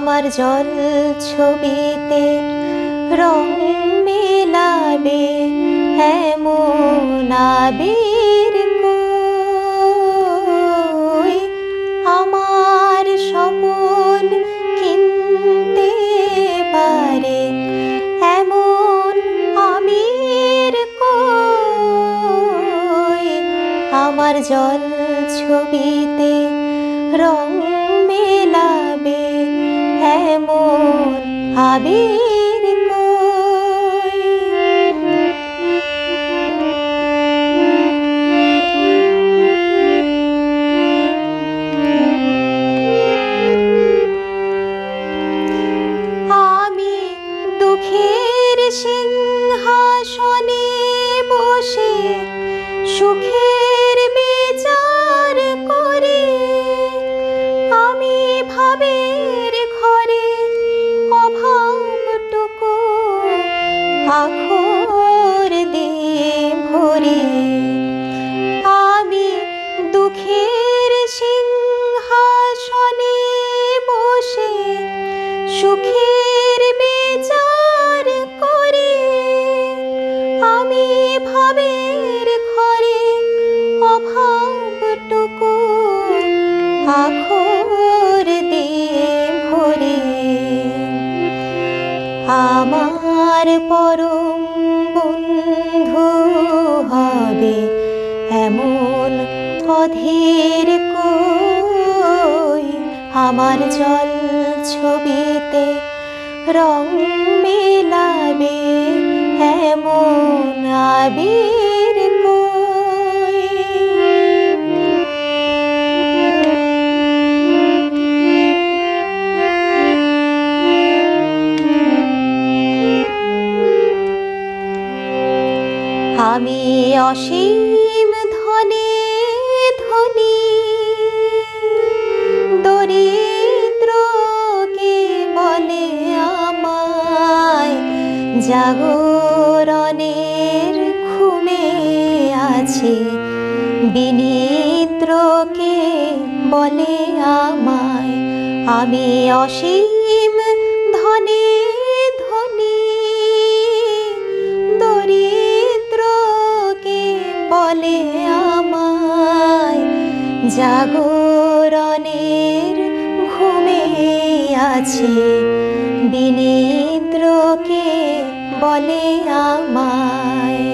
আমার জল ছবিতে রং মেলাবে এমন আবির কই। আমার স্বপন কিনতে পারে এমন আমির কই। আমার জল ছবিতে রং মেলাবে এমন আবির কই। আমি দুঃখের সিংহাসনে বসে সুখের বিচার করি। আমি ভাবের ঘরে অভাবটুকু আখর দিয়ে ভরি। আমি দুঃখের সিংহাসনে বসে সুখের বিচার করি। আমি ভাবের ঘরে অভাবটুকু আখর দিয়ে ভরি। আমার পরম বন্ধু হবে এমন অধীর কই। আমার জল ছবিতে রং মেলাবে এমন আবির কই। আমি অসীম ধনে ধনী, দরিদ্রকে বলে আমায় জাগরণের ঘুমে আছি। বিনিদ্রকে বলে আমায় আমি অসীম ধনে ধনী, দরিদ্রকে বলে আমায় জাগরণের ঘুমে আছি। বিনিদ্রকে বলে আমায়।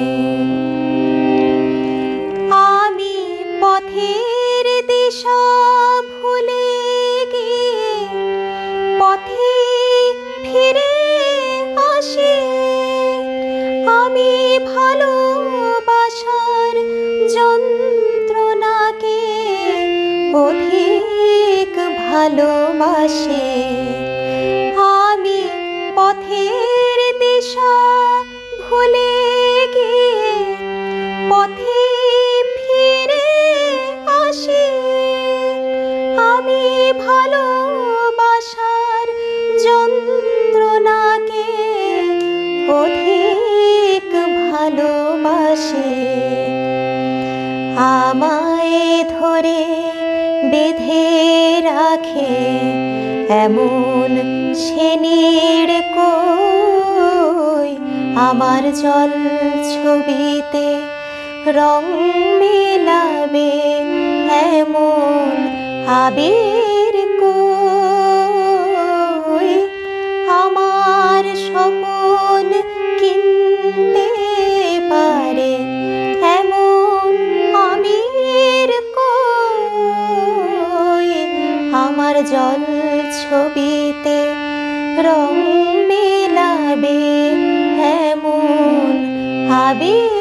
আমি পথের দিশা ভুলে গিয়ে পথে ফিরে আসি। আমি ভালোবাসার যন্ত্রণাকে অধিক ভালোবাসি। আমি পথের দিশা ভুলে গিয়ে পথে ফিরে আসি। আমি ভালোবাসার যন্ত্রণাকে অধিক ভালোবাসি। আমায় ধরে বেঁধে রাখে এমন শেনির কই। আমার জল ছবিতে রং মেলাবে এমন আবির কই। আমার স্বপন কিনতে পারে এমন আমির কই। আমার জল ছবিতে রং মেলাবে এমন আবির